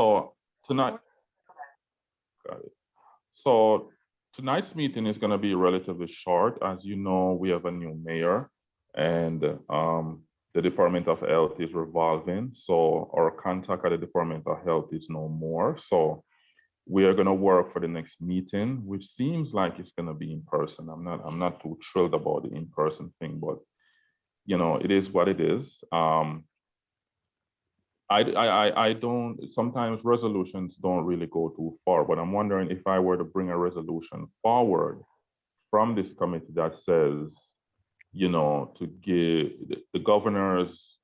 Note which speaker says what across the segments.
Speaker 1: So tonight, got it. So tonight's meeting is going to be relatively short. As you know, we have a new mayor, and the Department of Health is revolving. So our contact at the Department of Health is no more. So we are going to work for the next meeting, which seems like it's going to be in person. I'm not too thrilled about the in-person thing, but you know, it is what it is. I don't, sometimes resolutions don't really go too far, but I'm wondering if I were to bring a resolution forward from this committee that says, you know, to give the governors,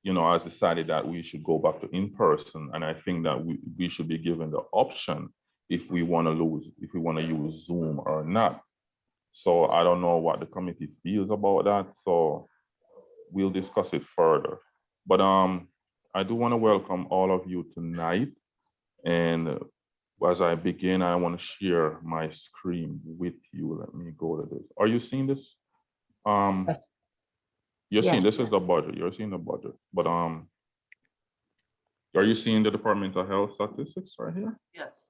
Speaker 1: you know, has decided that we should go back to in-person. And I think that we should be given the option if we want to use Zoom or not. So I don't know what the committee feels about that. So we'll discuss it further. But I do want to welcome all of you tonight. And as I begin, I want to share my screen with you. Let me go to this. Are you seeing this?
Speaker 2: Yes.
Speaker 1: You're seeing,
Speaker 2: Yes.
Speaker 1: this is the budget. You're seeing the budget. But are you seeing the Department of Health statistics right here?
Speaker 3: Yes.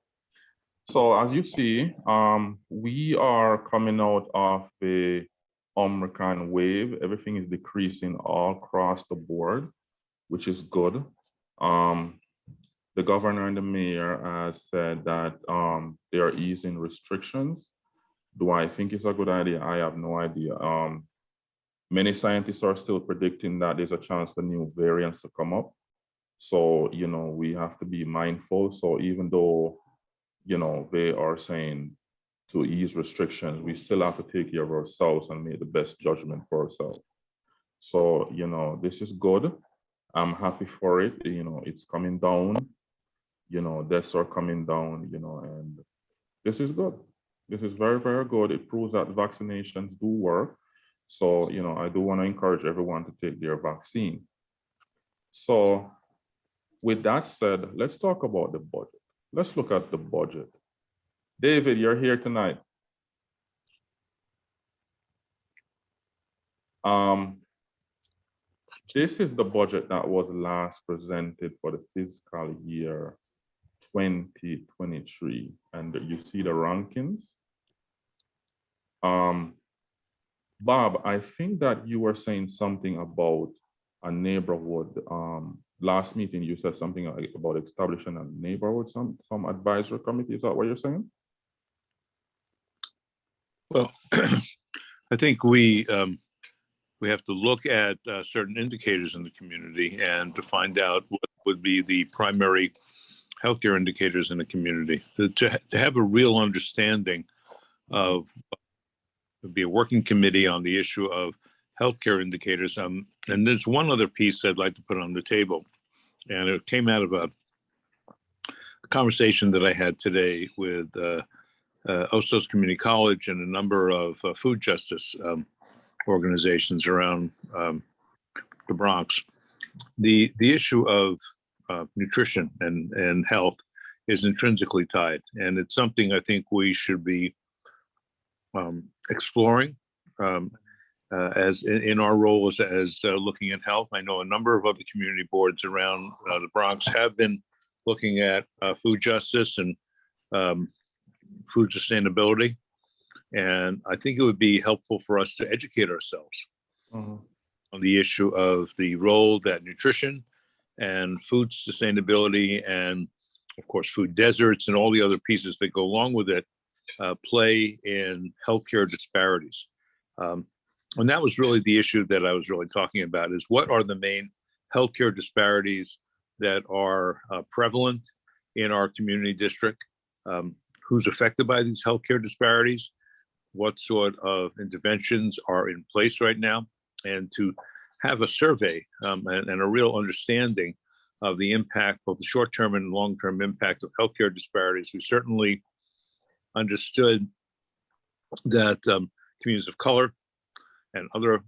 Speaker 1: So as you see, we are coming out of a Omicron wave. Everything is decreasing all across the board, which is good. The governor and the mayor has said that they are easing restrictions. Do I think it's a good idea? I have no idea. Many scientists are still predicting that there's a chance for new variants to come up. So, you know, we have to be mindful. So even though, you know, they are saying to ease restrictions, we still have to take care of ourselves and make the best judgment for ourselves. So, you know, this is good. I'm happy for it. You know, it's coming down. You know, deaths are coming down, you know, and this is good. This is very, very good. It proves that vaccinations do work. So, you know, I do want to encourage everyone to take their vaccine. So with that said, let's talk about the budget. Let's look at the budget. David, you're here tonight. This is the budget that was last presented for the fiscal year 2023, and you see the rankings. Bob, I think that you were saying something about a neighborhood. Last meeting, you said something about establishing a neighborhood, some advisory committee. Is that what you're saying?
Speaker 4: Well, I think we have to look at certain indicators in the community and to find out what would be the primary healthcare indicators in the community. To have a real understanding of, be a working committee on the issue of healthcare indicators. And there's one other piece I'd like to put on the table, and it came out of a conversation that I had today with Ostos Community College and a number of food justice organizations around the Bronx. The issue of nutrition and health is intrinsically tied, and it's something I think we should be exploring as in our role as looking at health. I know a number of other community boards around the Bronx have been looking at food justice and food sustainability. And I think it would be helpful for us to educate ourselves on the issue of the role that nutrition and food sustainability and, of course, food deserts and all the other pieces that go along with it play in healthcare disparities. And that was really the issue that I was really talking about, is what are the main healthcare disparities that are prevalent in our community district? Who's affected by these healthcare disparities? What sort of interventions are in place right now? And to have a survey and a real understanding of the impact, both the short-term and long-term impact of healthcare disparities. We certainly understood that communities of color and other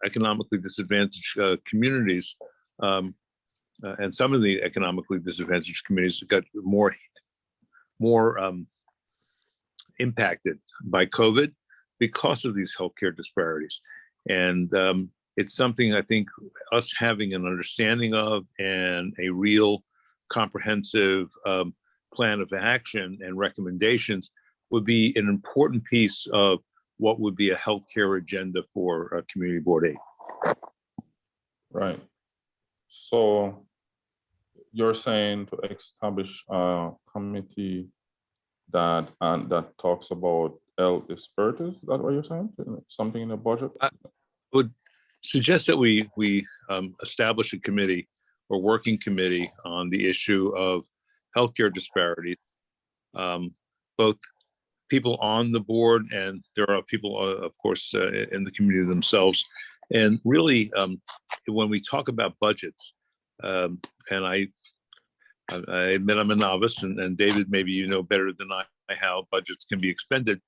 Speaker 4: economically disadvantaged communities, and some of the economically disadvantaged communities got more impacted by COVID because of these healthcare disparities. And it's something I think us having an understanding of and a real comprehensive plan of action and recommendations would be an important piece of what would be a healthcare agenda for Community Board 8.
Speaker 1: Right. So you're saying to establish a committee that talks about health disparities? Is that what you're saying? Something in the budget?
Speaker 4: I would suggest that we establish a committee or working committee on the issue of healthcare disparities. Both people on the board, and there are people, of course, in the community themselves. And really, when we talk about budgets, and I admit I'm a novice, and David, maybe you know better than I how budgets can be expended,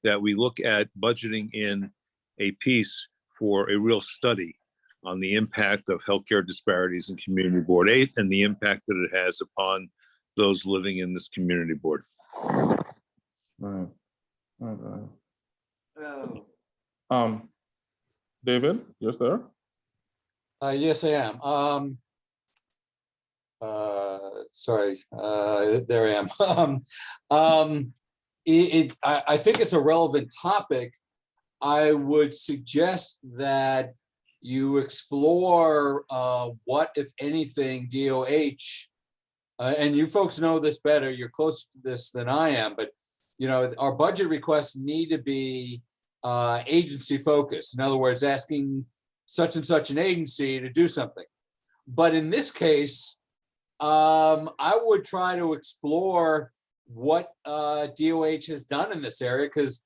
Speaker 4: that we look at budgeting in a piece for a real study on the impact of healthcare disparities in Community Board 8 and the impact that it has upon those living in this community board.
Speaker 1: Right. David, yes, there?
Speaker 2: Yes, I am. Sorry, there I am. I think it's a relevant topic. I would suggest that you explore what, if anything, DOH, and you folks know this better, you're closer to this than I am, but you know, our budget requests need to be agency focused. In other words, asking such and such an agency to do something. But in this case, I would try to explore what DOH has done in this area, because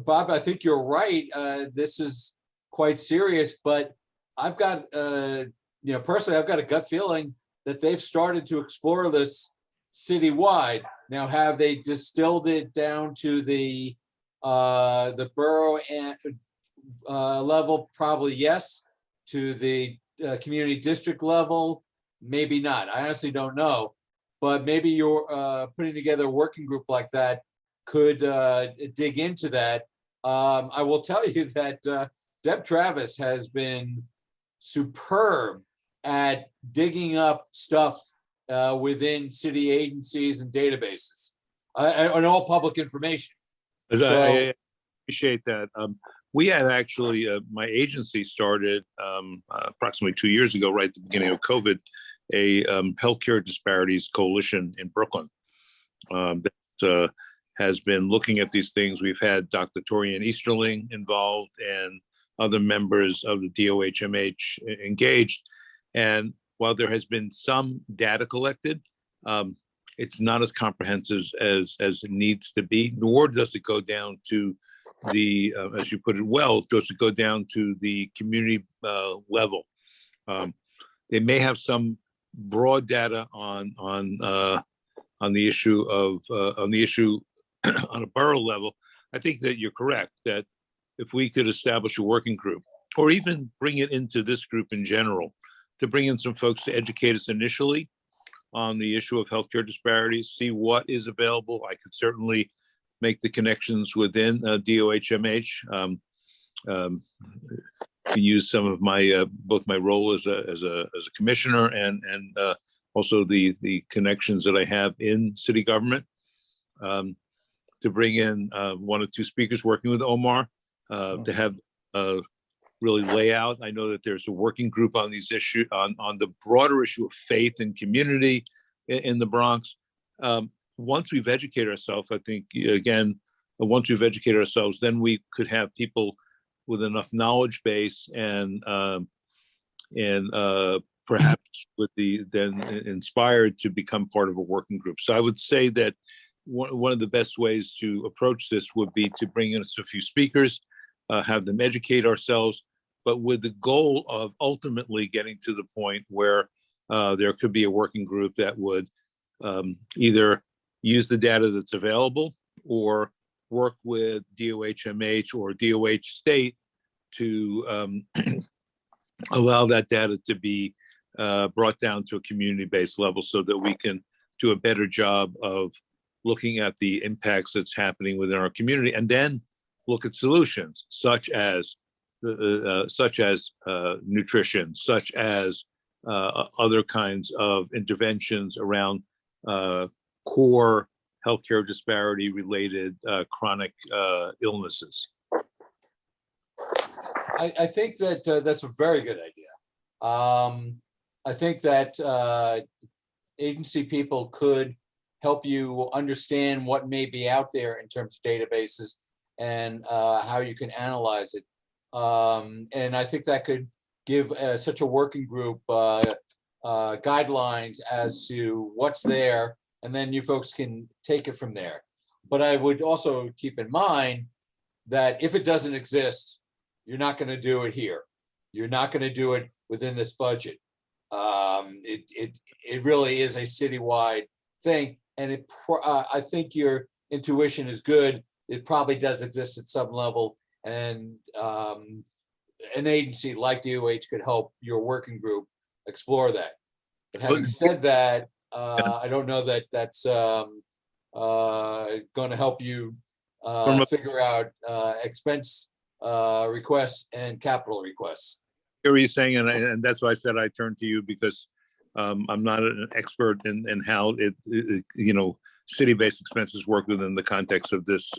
Speaker 2: Bob, I think you're right. This is quite serious, but I've got, personally, I've got a gut feeling that they've started to explore this citywide. Now, have they distilled it down to the borough and level? Probably yes. To the community district level, maybe not. I honestly don't know, but maybe you're putting together a working group like that could dig into that. I will tell you that Deb Travis has been superb at digging up stuff within city agencies and databases and all public information.
Speaker 4: I appreciate that. We had actually, my agency started approximately 2 years ago, right at the beginning of COVID, a healthcare disparities coalition in Brooklyn that has been looking at these things. We've had Dr. Torian Easterling involved and other members of the DOHMH engaged. And while there has been some data collected, it's not as comprehensive as it needs to be, nor does it go down to the, as you put it well, does it go down to the community level. They may have some broad data on the issue of on a borough level. I think that you're correct that if we could establish a working group, or even bring it into this group in general, to bring in some folks to educate us initially on the issue of healthcare disparities, see what is available. I could certainly make the connections within DOHMH. To use some of my both my role as a commissioner and also the connections that I have in city government, to bring in 1 or 2 speakers working with Omar to have really lay out. I know that there's a working group on these issues, on the broader issue of faith and community in the Bronx. Once we've educated ourselves, I think, again, once we've educated ourselves, then we could have people with enough knowledge base and perhaps with the then inspired to become part of a working group. So I would say that one of the best ways to approach this would be to bring in a few speakers, have them educate ourselves, but with the goal of ultimately getting to the point where there could be a working group that would either use the data that's available or work with DOHMH or DOH state to allow that data to be brought down to a community-based level so that we can do a better job of looking at the impacts that's happening within our community, and then look at solutions such as nutrition, such as other kinds of interventions around core healthcare disparity related chronic illnesses.
Speaker 2: I think that that's a very good idea. I think that agency people could help you understand what may be out there in terms of databases and how you can analyze it. And I think that could give such a working group guidelines as to what's there, and then you folks can take it from there. But I would also keep in mind that if it doesn't exist, you're not going to do it here. You're not going to do it within this budget. It really is a citywide thing, and I think your intuition is good. It probably does exist at some level, and an agency like DOH could help your working group explore that. But having said that, I don't know that that's going to help you figure out expense requests and capital requests.
Speaker 4: Here he's saying, and that's why I said I turned to you, because I'm not an expert in how city-based expenses work within the context of this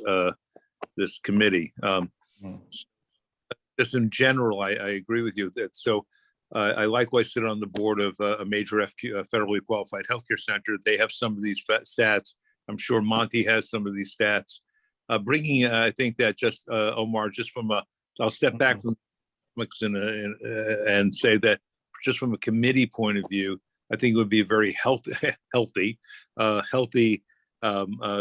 Speaker 4: this committee. Just in general, I agree with you that. So I likewise sit on the board of a major federally qualified healthcare center. They have some of these stats. I'm sure Monty has some of these stats. I think that just Omar, just from I'll step back from and say that just from a committee point of view, I think it would be a very healthy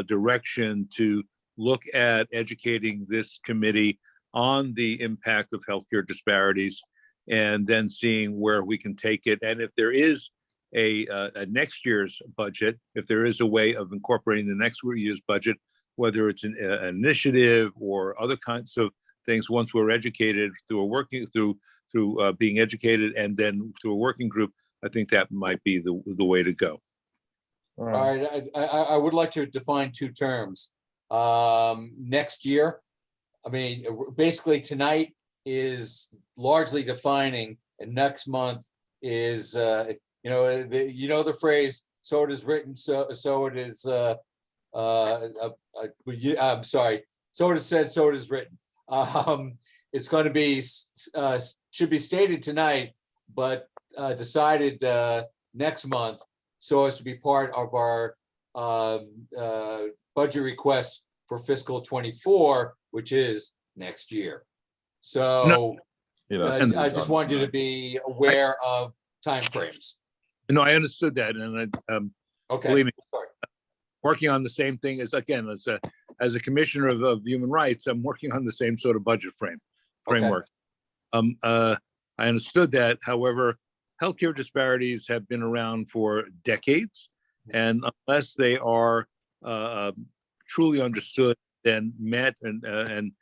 Speaker 4: direction to look at educating this committee on the impact of healthcare disparities, and then seeing where we can take it. And if there is a next year's budget, if there is a way of incorporating the next year's budget, whether it's an initiative or other kinds of things, once we're educated through being educated and then through a working group, I think that might be the way to go.
Speaker 2: All right, I would like to define two terms. Next year, I mean, basically tonight is largely defining, and next month is, the phrase, so it is written, so it is, I'm sorry, so it is said, so it is written. It's going to be, should be stated tonight, but decided next month, so as to be part of our budget requests for fiscal '24, which is next year. So I just wanted you to be aware of timeframes.
Speaker 4: No, I understood that, and
Speaker 2: Okay.
Speaker 4: believe me,
Speaker 2: Sorry.
Speaker 4: working on the same thing as a commissioner of human rights, I'm working on the same sort of budget framework. I understood that. However, healthcare disparities have been around for decades, and unless they are truly understood and met and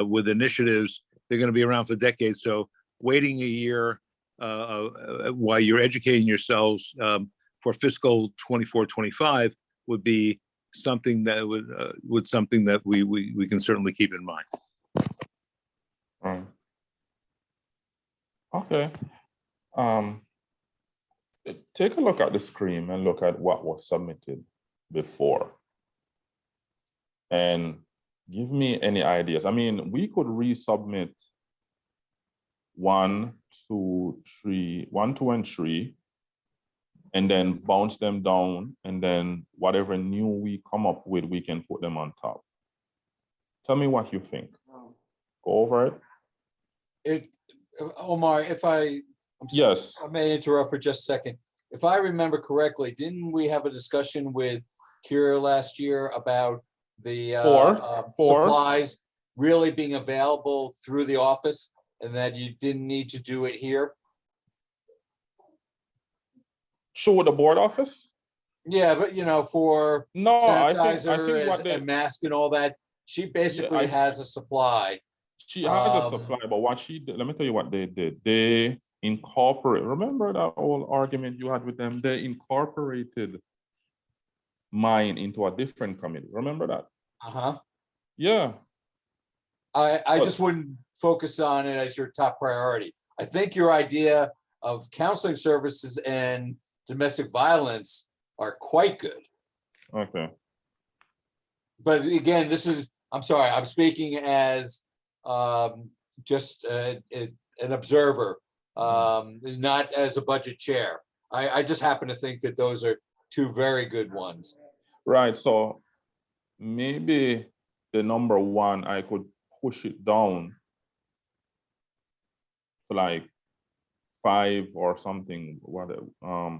Speaker 4: with initiatives, they're going to be around for decades. So waiting a year while you're educating yourselves for fiscal 24-25 would be something that we can certainly keep in mind.
Speaker 1: Okay. Take a look at the screen and look at what was submitted before, and give me any ideas. I mean, we could resubmit 1, 2, and 3, and then bounce them down, and then whatever new we come up with, we can put them on top. Tell me what you think. Go over it.
Speaker 2: Omar,
Speaker 1: Yes.
Speaker 2: I may interrupt for just a second. If I remember correctly, didn't we have a discussion with Kira last year about the supplies really being available through the office, and that you didn't need to do it here?
Speaker 1: Show the board office?
Speaker 2: Yeah, but for
Speaker 1: No,
Speaker 2: sanitizer and mask and all that, she basically has a supply.
Speaker 1: She has a supply, but what she did, let me tell you what they did. They incorporate, remember that old argument you had with them? They incorporated mine into a different committee. Remember that? Yeah.
Speaker 2: I just wouldn't focus on it as your top priority. I think your idea of counseling services and domestic violence are quite good.
Speaker 1: Okay.
Speaker 2: But again, I'm sorry, I'm speaking as just an observer, not as a budget chair. I just happen to think that those are two very good ones.
Speaker 1: Right. So maybe the number one, I could push it down to like 5 or something, whatever,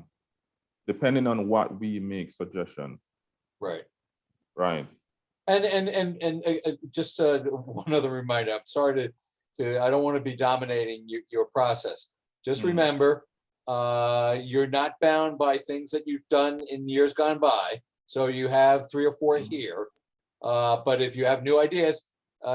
Speaker 1: depending on what we make suggestion.
Speaker 2: Right.
Speaker 1: Right.
Speaker 2: And just one other reminder, I'm sorry to I don't want to be dominating your process. Just
Speaker 1: Mhm.
Speaker 2: remember, you're not bound by things that you've done in years gone by. So you have 3 or 4
Speaker 1: Mhm.
Speaker 2: here. But if you have new ideas,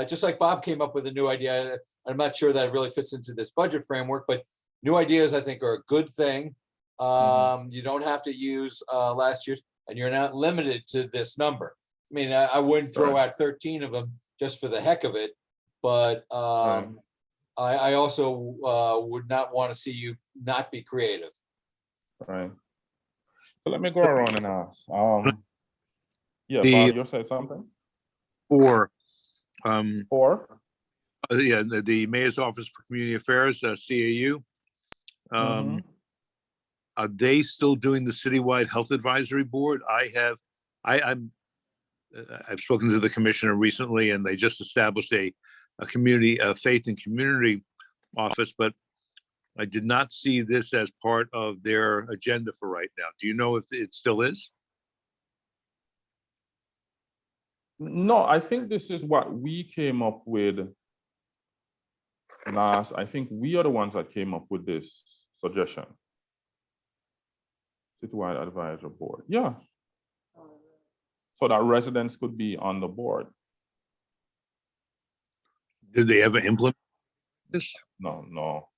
Speaker 2: just like Bob came up with a new idea, I'm not sure that it really fits into this budget framework, but new ideas I think are a good thing. You don't have to use last year's, and you're not limited to this number. I mean, I wouldn't throw
Speaker 1: Right.
Speaker 2: out 13 of them just for the heck of it, but
Speaker 1: Right.
Speaker 2: I also would not want to see you not be creative.
Speaker 1: Right. So let me go around and ask. Yeah,
Speaker 4: The
Speaker 1: Bob, you said something?
Speaker 4: or
Speaker 1: Or?
Speaker 4: yeah, the Mayor's Office for Community Affairs, CAU.
Speaker 1: Mhm.
Speaker 4: Are they still doing the citywide health advisory board? I've spoken to the commissioner recently, and they just established a community, faith and community office, but I did not see this as part of their agenda for right now. Do you know if it still is?
Speaker 1: No, I think this is what we came up with last. I think we are the ones that came up with this suggestion. Citywide advisor board. Yeah. So that residents could be on the board.
Speaker 4: Did they ever implement this?
Speaker 1: No, no.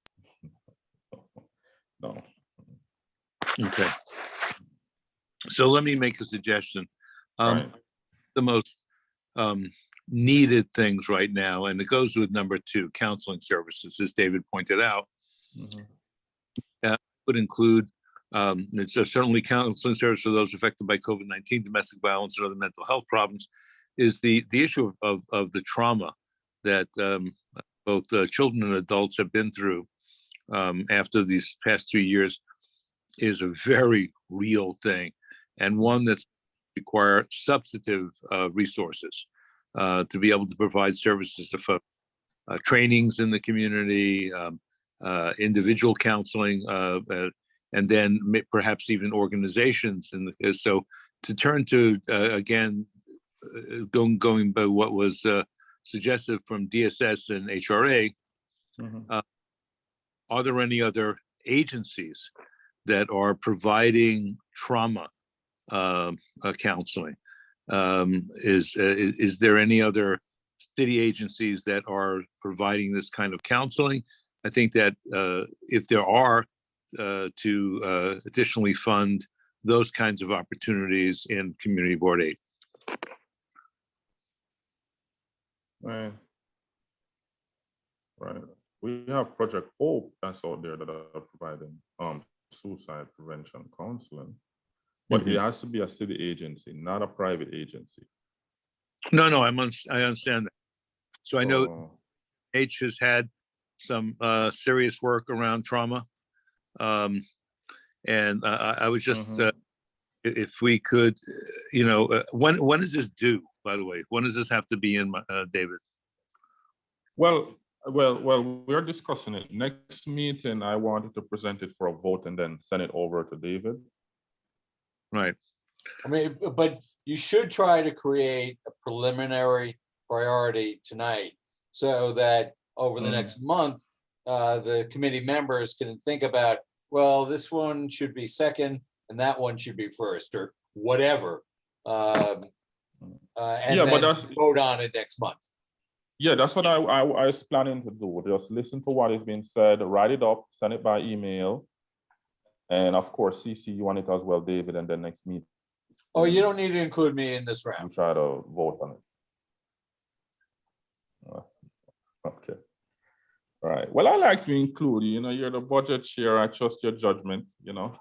Speaker 1: No.
Speaker 4: Okay. So let me make a suggestion.
Speaker 1: Right.
Speaker 4: The most needed things right now, and it goes with number 2, counseling services, as David pointed out,
Speaker 1: Mhm.
Speaker 4: would include it's certainly counseling service for those affected by COVID-19, domestic violence, and other mental health problems. Is the issue of the trauma that both children and adults have been through after these past 2 years is a very real thing, and one that's require substantive resources to be able to provide services to folks, trainings in the community, individual counseling, and then perhaps even organizations. So to turn to, again, going by what was suggested from DSS and HRA,
Speaker 1: Mhm.
Speaker 4: are there any other agencies that are providing trauma counseling? Is there any other city agencies that are providing this kind of counseling? I think that if there are, to additionally fund those kinds of opportunities in Community Board 8.
Speaker 1: Right. Right. We have Project Hope that's out there that are providing suicide prevention counseling. But it has to be a city agency, not a private agency.
Speaker 4: No, I understand that. So I know
Speaker 1: So,
Speaker 4: H has had some serious work around trauma. And I would just, if we could, when is this due, by the way? When does this have to be in, David?
Speaker 1: well, we are discussing it. Next meeting, I wanted to present it for a vote and then send it over to David.
Speaker 4: Right.
Speaker 2: I mean, but you should try to create a preliminary priority tonight so that over the next month, the committee members can think about, well, this one should be second and that one should be first or whatever. And
Speaker 1: Yeah, but
Speaker 2: then
Speaker 1: that's
Speaker 2: vote on it next month.
Speaker 1: Yeah, that's what I was planning to do. Just listen to what is being said, write it up, send it by email, and of course, CC you on it as well, David, and then next meeting.
Speaker 2: Oh, you don't need to include me in this
Speaker 1: We
Speaker 2: round.
Speaker 1: try to vote on it. Okay. Right. Well, I like to include, you know, you're the budget chair. I trust your judgment, you know.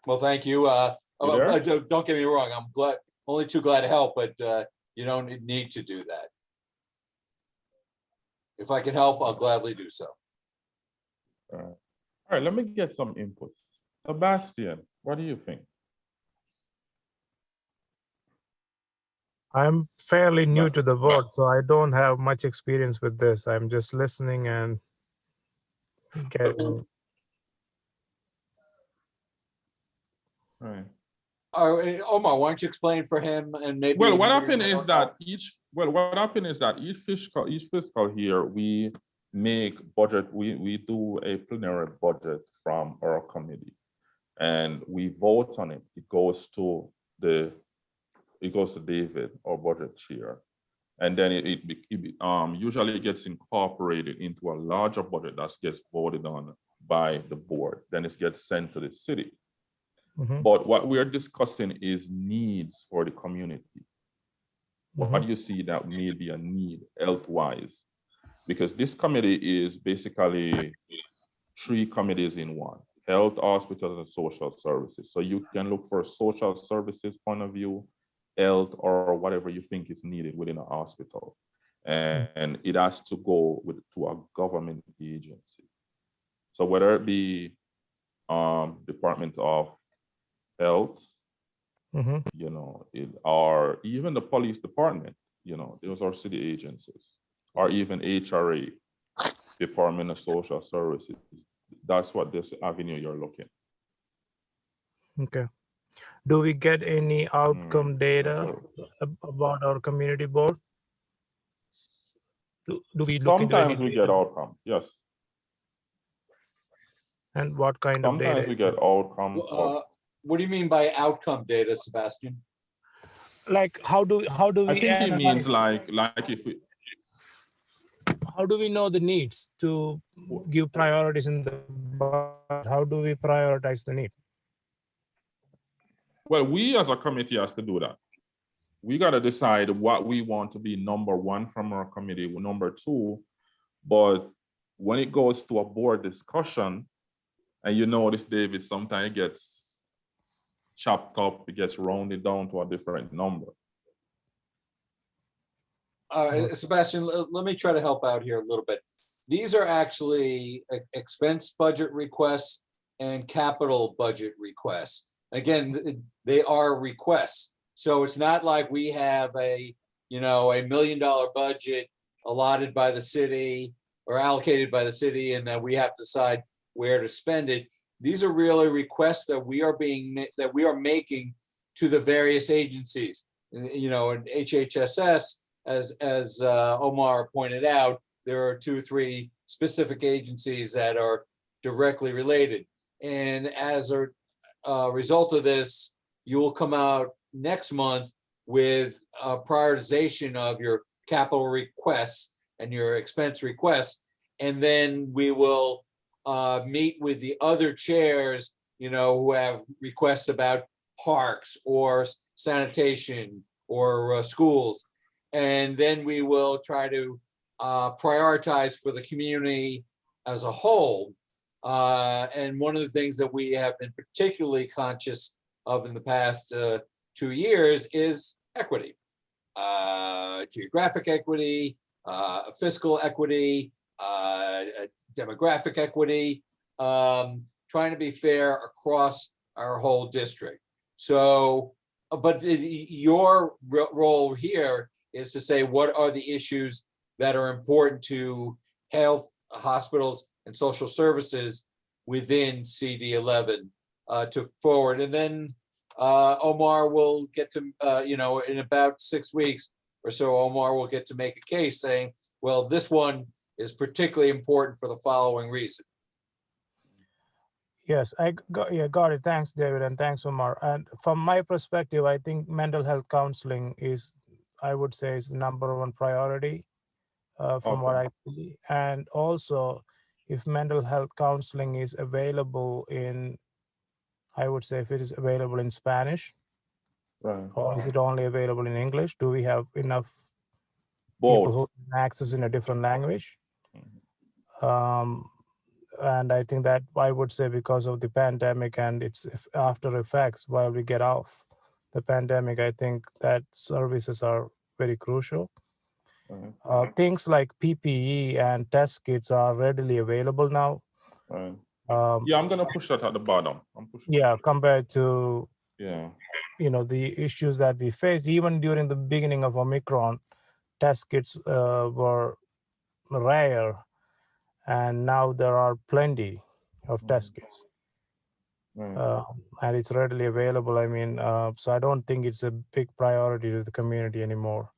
Speaker 2: Well, thank you.
Speaker 1: You there?
Speaker 2: Don't get me wrong. I'm glad, only too glad to help, but you don't need to do that. If I can help, I'll gladly do so.
Speaker 1: All right, let me get some input. Sebastian, what do you think?
Speaker 3: I'm fairly new to the board, so I don't have much experience with this. I'm just listening and getting.
Speaker 1: Right.
Speaker 2: Omar, why don't you explain for him and maybe.
Speaker 1: Well, what happened is that each fiscal year we make budget, we do a plenary budget from our committee and we vote on it. It goes to David, our budget chair. And then it usually gets incorporated into a larger budget that gets voted on by the board. Then it gets sent to the city.
Speaker 3: Mhm.
Speaker 1: But what we're discussing is needs for the community. What do you see that may be a need health-wise? Because this committee is basically 3 committees in one: health, hospitals, and social services. So you can look for social services point of view, health, or whatever you think is needed within a hospital. And it has to go to a government agency. So whether it be Department of Health,
Speaker 3: Mhm.
Speaker 1: you know, or even the police department, you know, those are city agencies, or even HRA, Department of Social Services. That's what this avenue you're looking.
Speaker 3: Okay. Do we get any outcome data about our community board? Do we look into
Speaker 1: Sometimes
Speaker 3: any
Speaker 1: we get
Speaker 3: data?
Speaker 1: outcome, yes.
Speaker 3: And what kind of data?
Speaker 1: Sometimes we get outcomes.
Speaker 2: What do you mean by outcome data, Sebastian?
Speaker 3: Like how do
Speaker 1: I
Speaker 3: we
Speaker 1: think he means
Speaker 3: analyze?
Speaker 1: like if we,
Speaker 3: How do we know the needs to give priorities in the budget? How do we prioritize the need?
Speaker 1: well, we as a committee has to do that. We got to decide what we want to be number 1 from our committee, number 2. But when it goes to a board discussion, and you notice, David, sometimes it gets chopped up, it gets rounded down to a different number.
Speaker 2: Sebastian, let me try to help out here a little bit. These are actually expense budget requests and capital budget requests. Again, they are requests. So it's not like we have a $1 million budget allotted by the city or allocated by the city, and that we have to decide where to spend it. These are really requests that we are making to the various agencies. And HHSS, as Omar pointed out, there are 2 or 3 specific agencies that are directly related. And as a result of this, you will come out next month with a prioritization of your capital requests and your expense requests. And then we will meet with the other chairs, who have requests about parks or sanitation or schools. And then we will try to prioritize for the community as a whole. And one of the things that we have been particularly conscious of in the past 2 years is equity, geographic equity, fiscal equity, demographic equity, trying to be fair across our whole district. So, but your role here is to say, what are the issues that are important to health, hospitals, and social services within CD11 to forward. And then Omar will get to, in about 6 weeks or so, Omar will get to make a case saying, well, this one is particularly important for the following reason.
Speaker 3: Yes, I got it. Thanks, David, and thanks, Omar. And from my perspective, I think mental health counseling is, I would say, is the #1 priority from what I see. And also, if mental health counseling is available in, I would say, if it is available in Spanish,
Speaker 1: Right.
Speaker 3: or is it only available in English? Do we have enough
Speaker 1: Both.
Speaker 3: people who can access in a different language? And I think that I would say because of the pandemic and its after effects while we get off the pandemic, I think that services are very crucial.
Speaker 1: Right.
Speaker 3: Things like PPE and test kits are readily available now.
Speaker 1: Right.
Speaker 3: Um,
Speaker 1: Yeah, I'm gonna push that at the bottom. I'm pushing.
Speaker 3: yeah, compared to
Speaker 1: Yeah.
Speaker 3: the issues that we faced even during the beginning of Omicron, test kits were rare, and now there are plenty of test kits.
Speaker 1: Right.
Speaker 3: And it's readily available. I mean, so I don't think it's a big priority to the community anymore.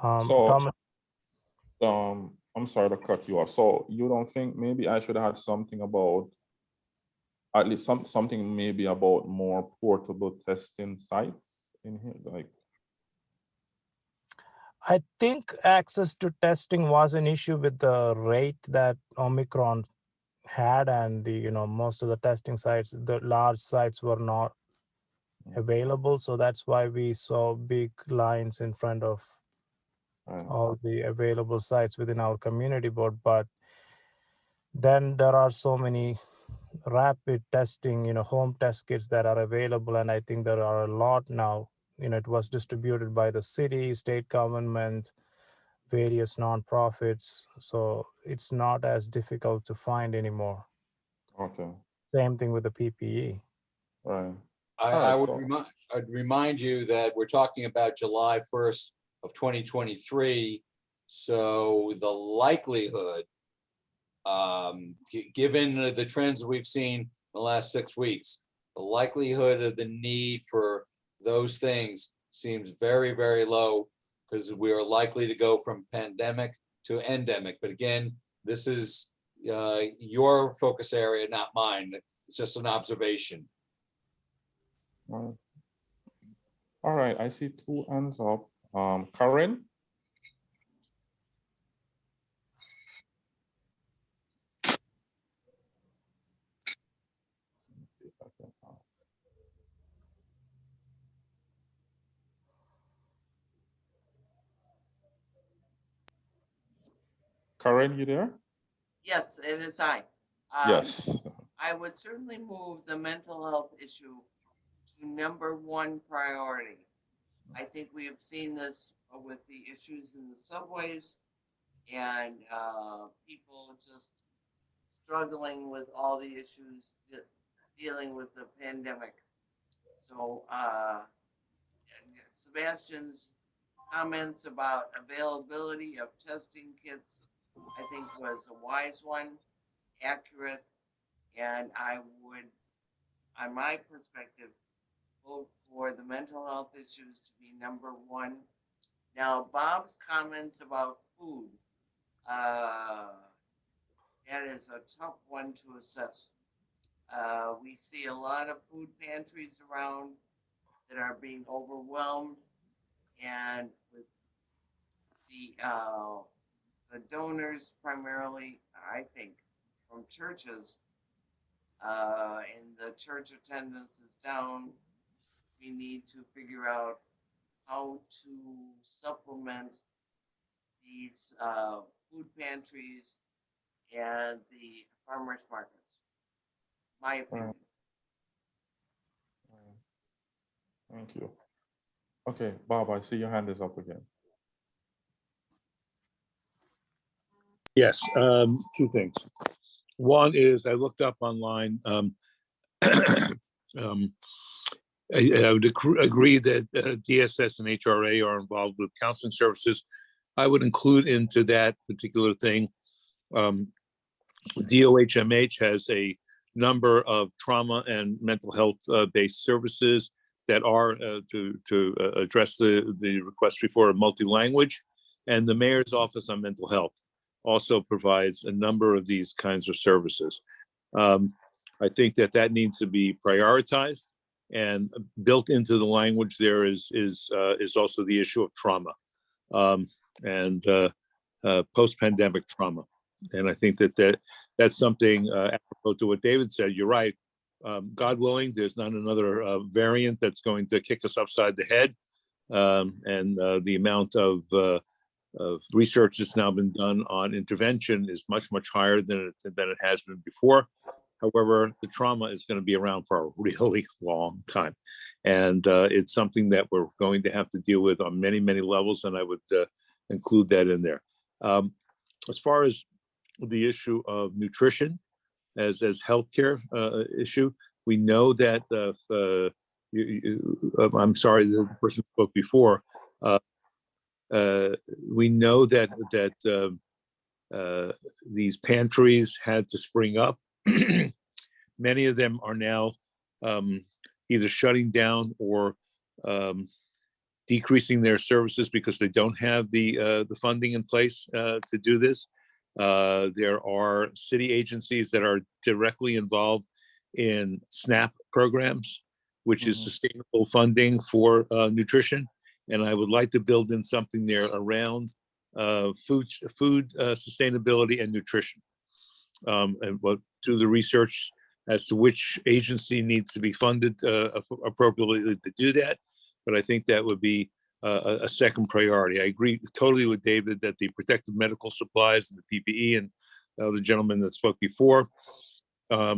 Speaker 1: So,
Speaker 3: Thomas,
Speaker 1: I'm sorry to cut you off. So you don't think maybe I should add something about at least something maybe about more portable testing sites in here, like
Speaker 3: I think access to testing was an issue with the rate that Omicron had, and the most of the testing sites, the large sites, were not available. So that's why we saw big lines in front of all the available sites within our community board. But then there are so many rapid testing, home test kits that are available, and I think there are a lot now. It was distributed by the city, state government, various nonprofits, so it's not as difficult to find anymore.
Speaker 1: okay,
Speaker 3: Same thing with the PPE.
Speaker 1: right.
Speaker 2: I would
Speaker 1: so-
Speaker 2: I'd remind you that we're talking about July 1st of 2023. So the likelihood, given the trends we've seen in the last 6 weeks, the likelihood of the need for those things seems very, very low, because we are likely to go from pandemic to endemic. But again, this is your focus area, not mine. It's just an observation.
Speaker 1: Right. All right, I see 2 hands up. Karen? Karen, you there?
Speaker 5: Yes, it is I.
Speaker 1: Yes.
Speaker 5: I would certainly move the mental health issue to #1 priority. I think we have seen this with the issues in the subways and people just struggling with all the issues dealing with the pandemic. So Sebastian's comments about availability of testing kits, I think, was a wise one, accurate, and I would, on my perspective, vote for the mental health issues to be #1. Now, Bob's comments about food, that is a tough one to assess. We see a lot of food pantries around that are being overwhelmed, and with the donors primarily, I think, from churches, and the church attendance is down. We need to figure out how to supplement these food pantries and the farmers markets. My opinion.
Speaker 1: Thank you. Okay, Bob, I see your hand is up again.
Speaker 4: Yes, 2 things. One is I looked up online. I would agree that DSS and HRA are involved with counseling services. I would include into that particular thing, DOHMH has a number of trauma and mental health based services that are to address the request before multi-language, and the Mayor's Office on Mental Health also provides a number of these kinds of services. I think that needs to be prioritized, and built into the language there is also the issue of trauma and post-pandemic trauma. And I think that's something apropos to what David said. You're right. God willing, there's not another variant that's going to kick us upside the head. And the amount of research that's now been done on intervention is much, much higher than it has been before. However, the trauma is going to be around for a really long time. And it's something that we're going to have to deal with on many, many levels, and I would include that in there. As far as the issue of nutrition as healthcare issue, we know that I'm sorry, the person who spoke before. We know that these pantries had to spring up. Many of them are now either shutting down or decreasing their services because they don't have the funding in place to do this. There are city agencies that are directly involved in SNAP programs, which is sustainable funding for nutrition. And I would like to build in something there around food sustainability and nutrition. And what do the research as to which agency needs to be funded appropriately to do that. But I think that would be a second priority. I agree totally with David that the protective medical supplies and the PPE and the gentleman that spoke before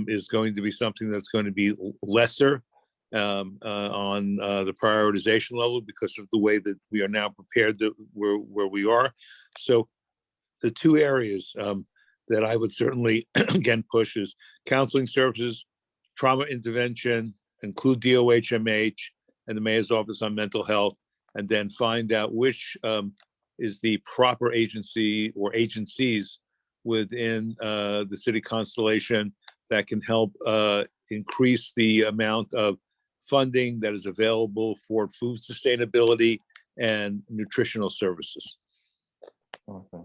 Speaker 4: is going to be something that's going to be lesser on the prioritization level because of the way that we are now prepared to where we are. So the two areas that I would certainly again push is counseling services, trauma intervention, include DOHMH and the Mayor's Office on Mental Health, and then find out which is the proper agency or agencies within the city constellation that can help increase the amount of funding that is available for food sustainability and nutritional services.
Speaker 1: Okay.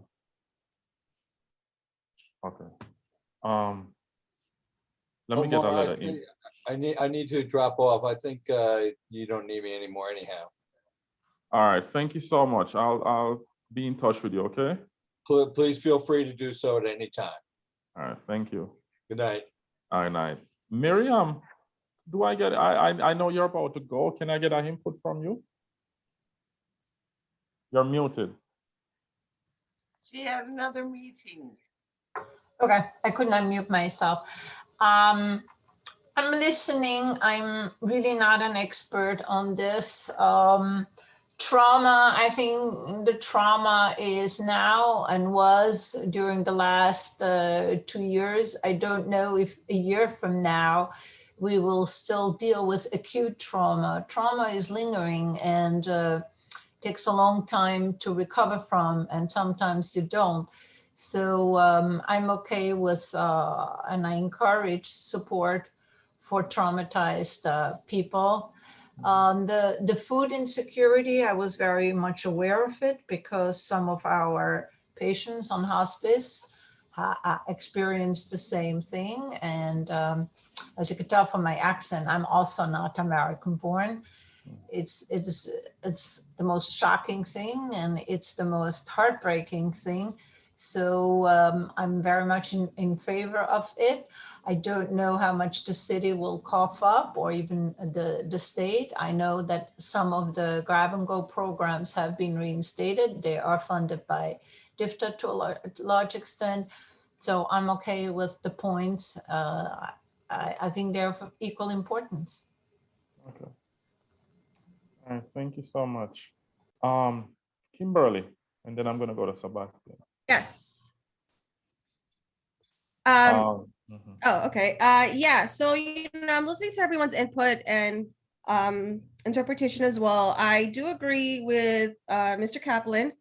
Speaker 1: Okay. Let me get a
Speaker 2: Omar,
Speaker 1: letter in.
Speaker 2: I need to drop off. I think you don't need me anymore anyhow.
Speaker 1: All right. Thank you so much. I'll be in touch with you. Okay.
Speaker 2: Please feel free to do so at any time.
Speaker 1: All right. Thank you.
Speaker 2: Good night.
Speaker 1: All right. Night. Miriam, do I get? I know you're about to go. Can I get an input from you? You're muted.
Speaker 5: She had another meeting.
Speaker 6: Okay, I couldn't unmute myself. I'm listening. I'm really not an expert on this. Trauma, I think the trauma is now and was during the last 2 years. I don't know if a year from now we will still deal with acute trauma. Trauma is lingering and takes a long time to recover from, and sometimes you don't. So I'm okay with, and I encourage support for traumatized people. The food insecurity, I was very much aware of it because some of our patients on hospice experienced the same thing. And as you could tell from my accent, I'm also not American born. It's the most shocking thing, and it's the most heartbreaking thing. So I'm very much in favor of it. I don't know how much the city will cough up, or even the state. I know that some of the grab and go programs have been reinstated. They are funded by DFTA to a large extent. So I'm okay with the points. I think they're of equal importance.
Speaker 1: Okay. All right. Thank you so much. Kimberly, and then I'm going to go to Sebastian.
Speaker 7: Yes.
Speaker 1: Mhm.
Speaker 7: Oh, okay. Yeah. So, I'm listening to everyone's input and interpretation as well. I do agree with Mr. Kaplan.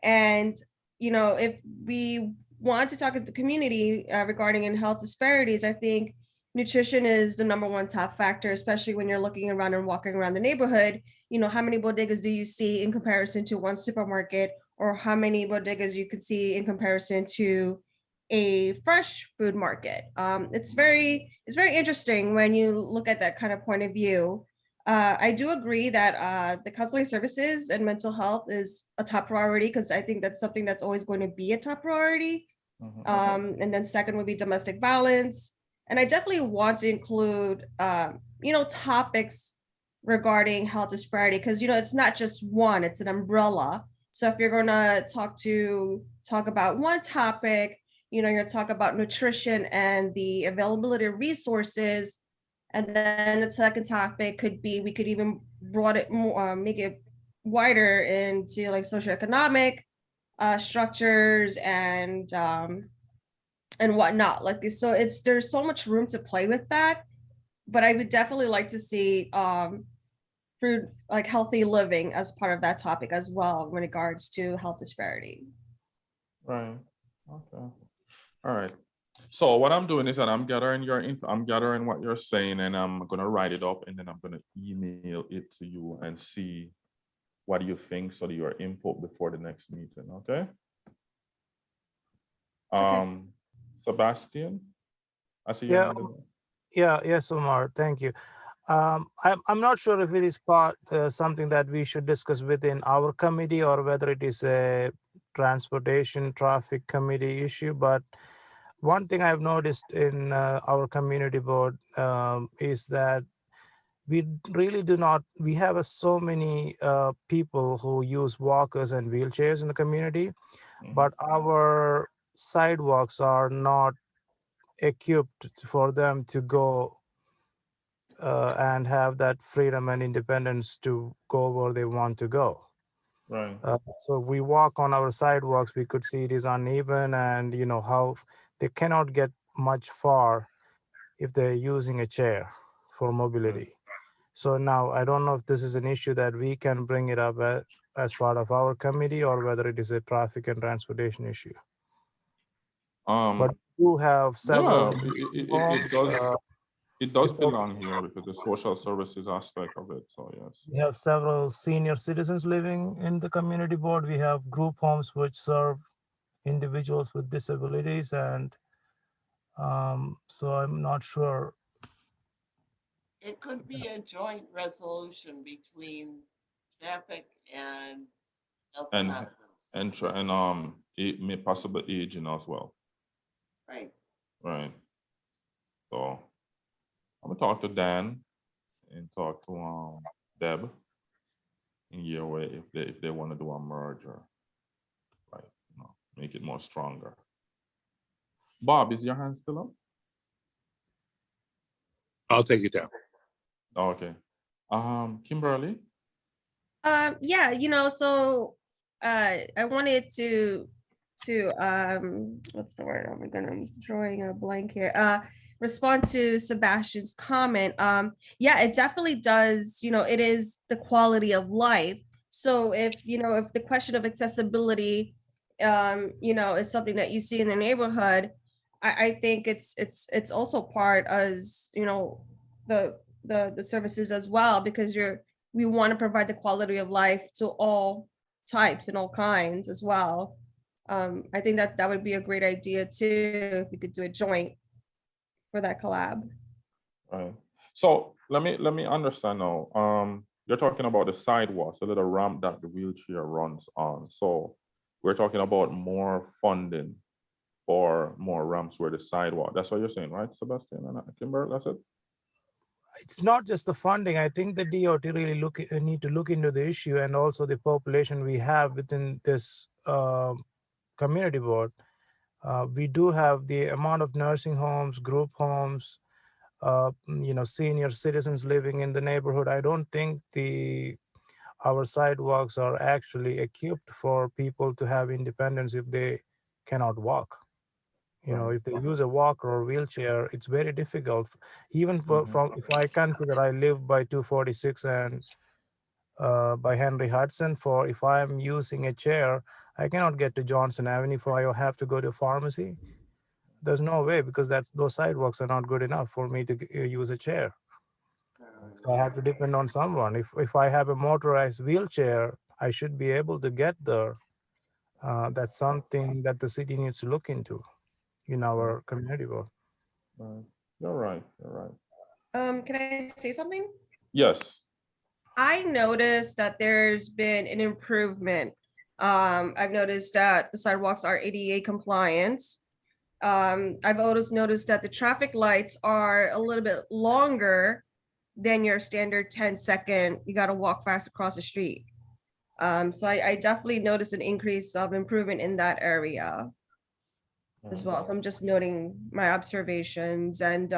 Speaker 7: And, if we want to talk to the community regarding in health disparities, I think nutrition is the #1 top factor, especially when you're looking around and walking around the neighborhood. How many bodegas do you see in comparison to one supermarket, or how many bodegas you could see in comparison to a fresh food market? It's very interesting when you look at that kind of point of view. I do agree that the counseling services and mental health is a top priority, because I think that's something that's always going to be a top priority. And then second would be domestic violence. And I definitely want to include, topics regarding health disparity, because, it's not just one, it's an umbrella. So if you're gonna talk about one topic, you're gonna talk about nutrition and the availability of resources. And then the second topic could be, we could even broaden it more, make it wider into like socioeconomic structures and whatnot. Like, so there's so much room to play with that. But I would definitely like to see fruit, like healthy living as part of that topic as well in regards to health disparity.
Speaker 1: Right. Okay. All right. So what I'm doing is that I'm gathering I'm gathering what you're saying, and I'm gonna write it up, and then I'm gonna email it to you and see what you think, so that your input before the next meeting. Okay. Sebastian, I see you.
Speaker 3: Yes, Omar, thank you. I'm not sure if it is something that we should discuss within our committee or whether it is a transportation traffic committee issue, but one thing I've noticed in our community board is that we really do not, we have so many people who use walkers and wheelchairs in the community, but our sidewalks are not equipped for them to go and have that freedom and independence to go where they want to go.
Speaker 1: Right.
Speaker 3: So we walk on our sidewalks, we could see it is uneven, and how they cannot get much far if they're using a chair for mobility. So now I don't know if this is an issue that we can bring it up as part of our committee, or whether it is a traffic and transportation issue. But we do have several.
Speaker 1: It does belong here because the social services aspect of it. So yes.
Speaker 3: We have several senior citizens living in the community board. We have group homes which serve individuals with disabilities, and so I'm not sure.
Speaker 5: It could be a joint resolution between traffic and health and hospitals.
Speaker 1: And it may possible aging as well.
Speaker 5: Right.
Speaker 1: Right. So I'm gonna talk to Dan and talk to Deb in your way if they want to do a merger, right? Make it more stronger. Bob, is your hand still up?
Speaker 4: I'll take it down.
Speaker 1: Okay. Kimberly?
Speaker 7: Yeah, so I wanted to what's the word? I'm drawing a blank here. Respond to Sebastian's comment. Yeah, it definitely does, it is the quality of life. So if the question of accessibility is something that you see in the neighborhood, I think it's also part as the services as well, because we want to provide the quality of life to all types and all kinds as well. I think that would be a great idea too, if we could do a joint for that collab.
Speaker 1: Right. So let me understand now. You're talking about the sidewalk, so little ramp that the wheelchair runs on. So we're talking about more funding for more ramps where the sidewalk. That's what you're saying, right, Sebastian and Kimber? That's it.
Speaker 3: It's not just the funding. I think the DOT really need to look into the issue, and also the population we have within this community board. We do have the amount of nursing homes, group homes, senior citizens living in the neighborhood. I don't think our sidewalks are actually equipped for people to have independence if they cannot walk. If they use a walker or wheelchair, it's very difficult. Even if I consider I live by 246 and by Henry Hudson, if I'm using a chair, I cannot get to Johnson Avenue if I have to go to a pharmacy. There's no way, because those sidewalks are not good enough for me to use a chair. So I have to depend on someone. If I have a motorized wheelchair, I should be able to get there. That's something that the city needs to look into in our community board.
Speaker 1: You're right.
Speaker 7: Can I say something?
Speaker 1: Yes.
Speaker 7: I noticed that there's been an improvement. I've noticed that the sidewalks are ADA compliant. I've always noticed that the traffic lights are a little bit longer than your standard 10-second, you got to walk fast across the street. So I definitely noticed an increase of improvement in that area as well. So I'm just noting my observations. And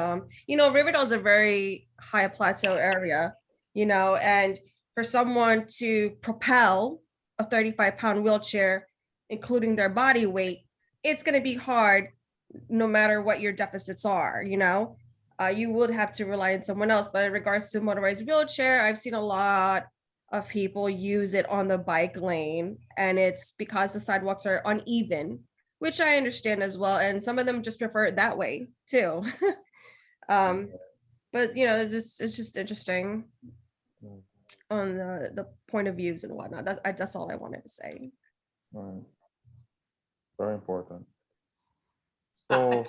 Speaker 7: Riverdale is a very high plateau area, and for someone to propel a 35-pound wheelchair, including their body weight, it's going to be hard no matter what your deficits are. You would have to rely on someone else. But in regards to motorized wheelchair, I've seen a lot of people use it on the bike lane, and it's because the sidewalks are uneven, which I understand as well. And some of them just prefer it that way too. But it's just interesting on the point of views and whatnot. That's all I wanted to say.
Speaker 1: Right. Very important.
Speaker 6: Can
Speaker 1: So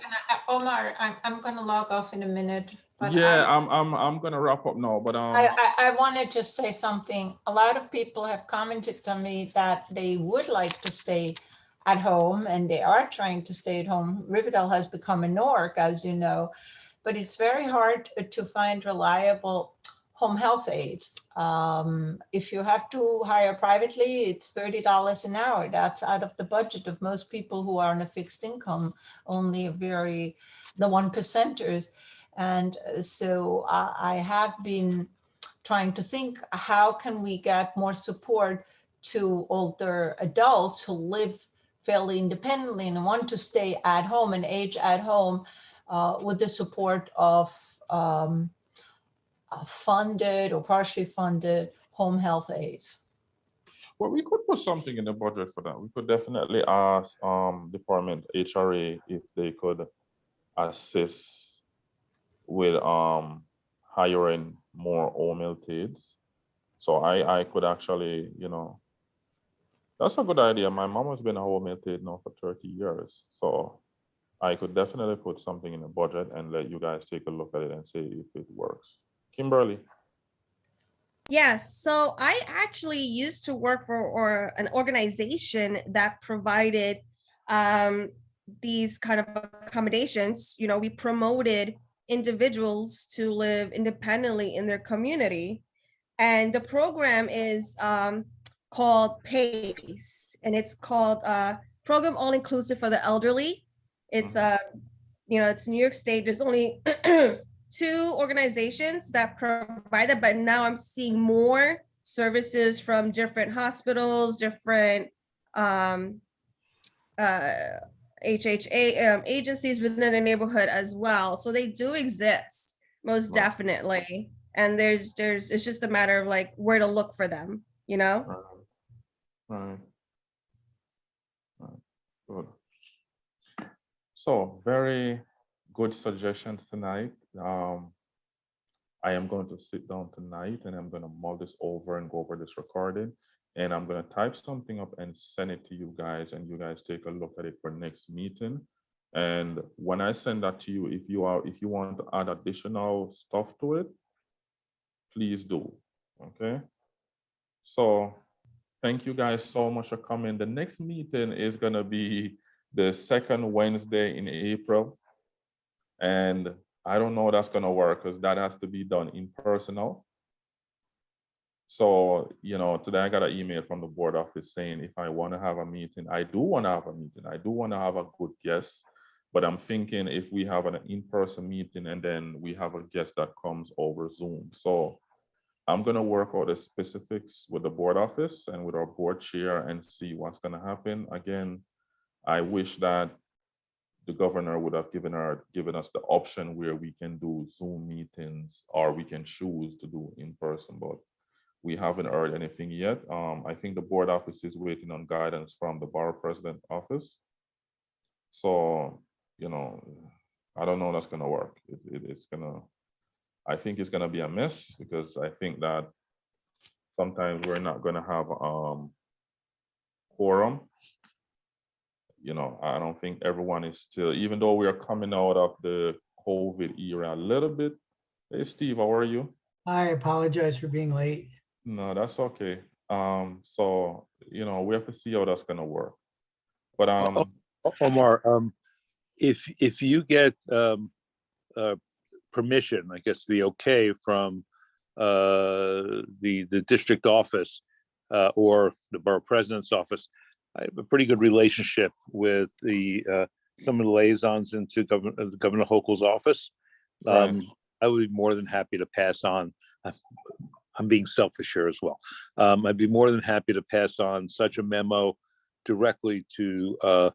Speaker 6: Omar, I'm going to log off in a minute. But
Speaker 1: yeah, I'm gonna wrap up now, but
Speaker 6: I wanted to say something. A lot of people have commented to me that they would like to stay at home, and they are trying to stay at home. Riverdale has become a NORC, as you know, but it's very hard to find reliable home health aides. If you have to hire privately, it's $30 an hour. That's out of the budget of most people who are on a fixed income, only the 1%ers. And so I have been trying to think, how can we get more support to older adults who live fairly independently and want to stay at home and age at home with the support of funded or partially funded home health aides.
Speaker 1: well, we could put something in the budget for that. We could definitely ask Department HRA if they could assist with hiring more home health aides. So I could actually, that's a good idea. My mom has been a home health aide now for 30 years. So I could definitely put something in the budget and let you guys take a look at it and see if it works. Kimberly.
Speaker 7: Yes, so I actually used to work for an organization that provided these kind of accommodations. We promoted individuals to live independently in their community, and the program is called PACE, and it's called Program All Inclusive for the Elderly. It's it's New York State. There's only 2 organizations that provide it, but now I'm seeing more services from different hospitals, different HHA agencies within the neighborhood as well. So they do exist, most
Speaker 1: Right.
Speaker 7: definitely. And there's it's just a matter of like where to look for them,
Speaker 1: Right. Good. So very good suggestions tonight. I am going to sit down tonight and I'm going to mull this over and go over this recording. And I'm going to type something up and send it to you guys, and you guys take a look at it for next meeting. And when I send that to you, if you want to add additional stuff to it, please do. Okay. So thank you guys so much for coming. The next meeting is going to be the second Wednesday in April. And I don't know that's going to work because that has to be done in personal. So, today I got an email from the board office saying if I want to have a meeting, I do want to have a meeting. I do want to have a good guest, but I'm thinking if we have an in-person meeting and then we have a guest that comes over Zoom. So I'm going to work out the specifics with the board office and with our board chair and see what's going to happen. Again, I wish that the governor would have given us the option where we can do Zoom meetings or we can choose to do in person, but we haven't heard anything yet. I think the board office is waiting on guidance from the borough president office. So, I don't know that's gonna work. I think it's gonna be a mess because I think that sometimes we're not gonna have quorum. I don't think everyone is still, even though we are coming out of the COVID era a little bit. Hey, Steve, how are you?
Speaker 8: I apologize for being late.
Speaker 1: No, that's okay. So, we have to see how that's gonna work. But
Speaker 4: Omar, if you get permission, I guess the okay from the district office or the borough president's office. I have a pretty good relationship with some of the liaisons into Governor Hochul's office.
Speaker 1: Right.
Speaker 4: I would be more than happy to pass on. I'm being selfish here as well. I'd be more than happy to pass on such a memo directly to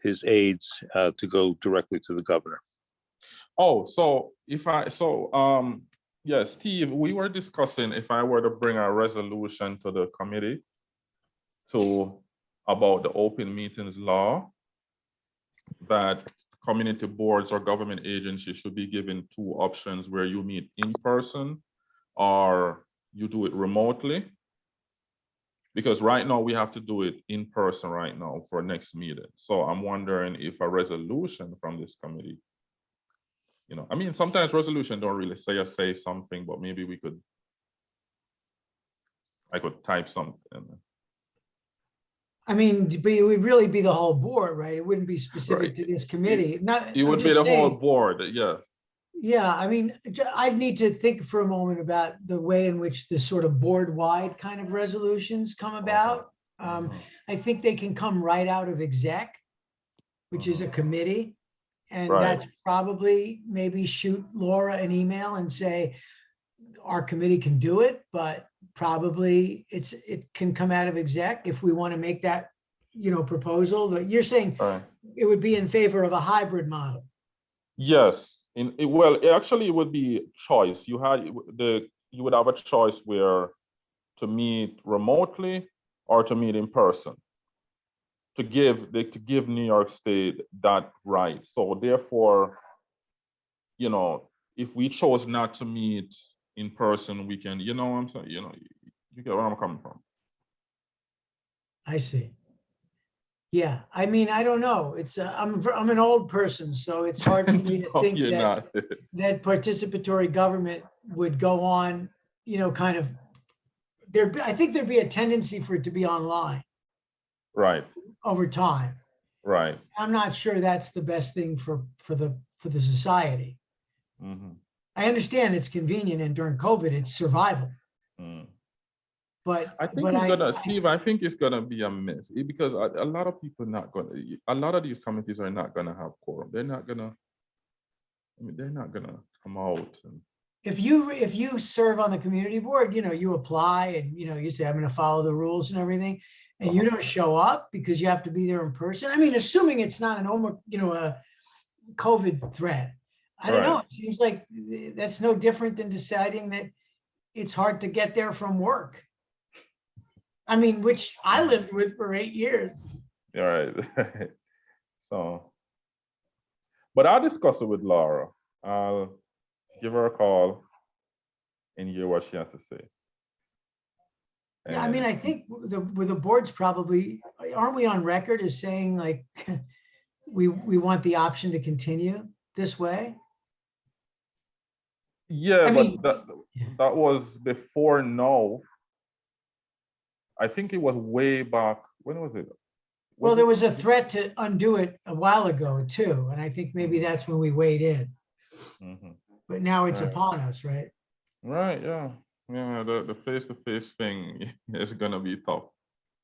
Speaker 4: his aides to go directly to the governor.
Speaker 1: Oh, so yeah, Steve, we were discussing if I were to bring a resolution to the committee about the open meetings law, that community boards or government agencies should be given 2 options where you meet in person or you do it remotely. Because right now we have to do it in person right now for next meeting. So I'm wondering if a resolution from this committee, I mean, sometimes resolution don't really say something, but maybe I could type something.
Speaker 8: I mean, but it would really be the whole board, right? It wouldn't be specific
Speaker 1: Right.
Speaker 8: to this committee. Not,
Speaker 1: It
Speaker 8: I'm
Speaker 1: would be
Speaker 8: just
Speaker 1: the whole
Speaker 8: saying,
Speaker 1: board, yeah.
Speaker 8: yeah, I mean, I'd need to think for a moment about the way in which the sort of board-wide kind of resolutions come about.
Speaker 1: Mhm.
Speaker 8: I think they can come right out of exec, which is a committee. And
Speaker 1: Right.
Speaker 8: that's probably maybe shoot Laura an email and say, our committee can do it, but probably it can come out of exec if we want to make that, proposal. That you're saying
Speaker 1: Right.
Speaker 8: it would be in favor of a hybrid model.
Speaker 1: Yes, well, actually it would be choice. You would have a choice where to meet remotely or to meet in person. To give New York State that right. So therefore, if we chose not to meet in person, we can, what I'm saying, you get where I'm coming from.
Speaker 8: I see. Yeah, I mean, I don't know. It's I'm an old person, so it's hard for me to
Speaker 1: No,
Speaker 8: think
Speaker 1: you're
Speaker 8: that
Speaker 1: not.
Speaker 8: that participatory government would go on, kind of there. I think there'd be a tendency for it to be online
Speaker 1: Right,
Speaker 8: over time.
Speaker 1: right.
Speaker 8: I'm not sure that's the best thing for the society.
Speaker 1: Mhm,
Speaker 8: I understand it's convenient, and during COVID, it's survival.
Speaker 1: mm.
Speaker 8: But
Speaker 1: I think Steve, I think it's gonna be a mess because a lot of people a lot of these committees are not gonna have quorum. They're not gonna come out.
Speaker 8: if you serve on the community board, you apply and you say I'm going to follow the rules and everything, and you don't show up because you have to be there in person. I mean, assuming it's not a COVID threat. I don't know.
Speaker 1: Right.
Speaker 8: It seems like that's no different than deciding that it's hard to get there from work. I mean, which I lived with for 8 years.
Speaker 1: All right. So, but I'll discuss it with Laura. I'll give her a call and hear what she has to say.
Speaker 8: Yeah, I mean,
Speaker 1: And-
Speaker 8: I think the board's probably, aren't we on record as saying like, we want the option to continue this way?
Speaker 1: Yeah,
Speaker 8: I
Speaker 1: but
Speaker 8: mean-
Speaker 1: that was before now. I think it was way back. When was it?
Speaker 8: Well, there was a threat to undo it a while ago too, and I think maybe that's when we weighed in.
Speaker 1: Mhm.
Speaker 8: But now it's
Speaker 1: Right.
Speaker 8: upon us, right?
Speaker 1: Right, yeah. Yeah, the face-to-face thing is gonna be tough.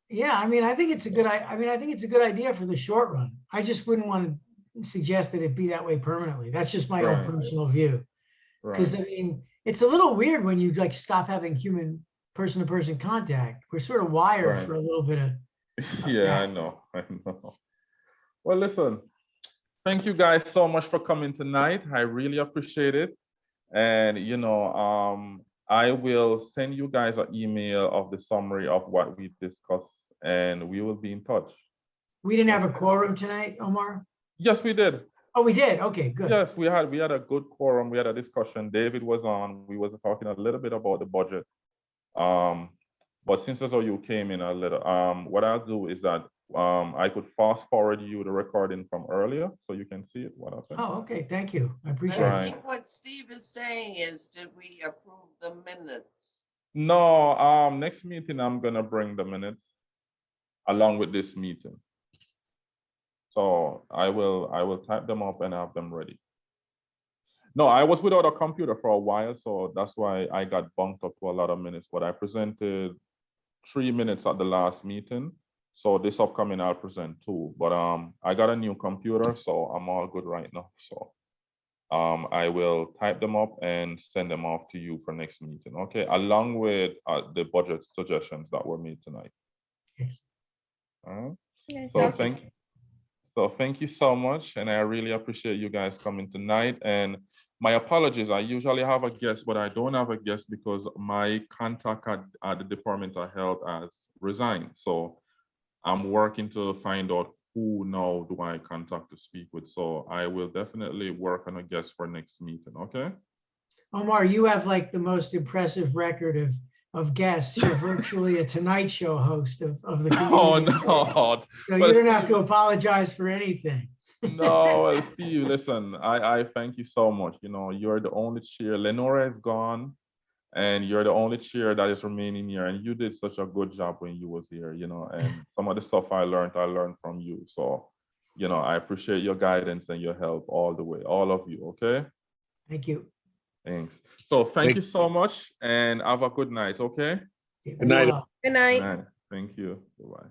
Speaker 8: Yeah, I mean, I think it's a good, I mean, I think it's a good idea for the short run. I just wouldn't want to suggest that it be that way permanently. That's just my own
Speaker 1: Right.
Speaker 8: personal view. Because I
Speaker 1: Right.
Speaker 8: mean, it's a little weird when you like stop having human person-to-person contact. We're sort of wired
Speaker 1: Right.
Speaker 8: for a little bit of,
Speaker 1: Yeah, I know. Well, listen, thank you guys so much for coming tonight. I really appreciate it. And I will send you guys an email of the summary of what we discussed, and we will be in touch.
Speaker 8: we didn't have a quorum tonight, Omar?
Speaker 1: Yes, we did.
Speaker 8: Oh, we did? Okay, good.
Speaker 1: Yes, we had a good quorum. We had a discussion. David was on. We was talking a little bit about the budget. But since as how you came in a little, what I'll do is that I could fast forward you the recording from earlier so you can see it. What I said.
Speaker 8: Oh, okay, thank you. I
Speaker 5: But
Speaker 8: appreciate
Speaker 5: I
Speaker 8: it.
Speaker 1: Right.
Speaker 5: think what Steve is saying is, did we approve the minutes?
Speaker 1: No, next meeting I'm gonna bring the minutes along with this meeting. So I will type them up and have them ready. No, I was without a computer for a while, so that's why I got bumped up to a lot of minutes. But I presented 3 minutes at the last meeting. So this upcoming I'll present 2. But I got a new computer, so I'm all good right now. So I will type them up and send them off to you for next meeting, okay? Along with the budget suggestions that were made tonight.
Speaker 8: Yes.
Speaker 1: All right.
Speaker 7: Yeah,
Speaker 1: So
Speaker 7: sounds good.
Speaker 1: thank you so much, and I really appreciate you guys coming tonight. And my apologies, I usually have a guest, but I don't have a guest because my contact at the Department of Health has resigned. So I'm working to find out who now do I contact to speak with. So I will definitely work on a guest for next meeting, okay?
Speaker 8: Omar, you have like the most impressive record of guests. You're virtually a Tonight Show host of the
Speaker 1: Oh,
Speaker 8: community.
Speaker 1: no.
Speaker 8: So you
Speaker 1: Well,
Speaker 8: don't have to
Speaker 1: Steve-
Speaker 8: apologize for anything.
Speaker 1: No, well, Steve, listen, I thank you so much. You know, you're the only chair. Lenora is gone, and you're the only chair that is remaining here. And you did such a good job when you was here, you know, and some of the stuff I learned from you. So, you know, I appreciate your guidance and your help all the way, all of you, okay?
Speaker 8: Thank you.
Speaker 1: Thanks. So thank
Speaker 4: Thank-
Speaker 1: you so much and have a good night, okay?
Speaker 8: Okay,
Speaker 4: Good night.
Speaker 8: well.
Speaker 7: Good night.
Speaker 1: Good night. Thank you. Bye-bye.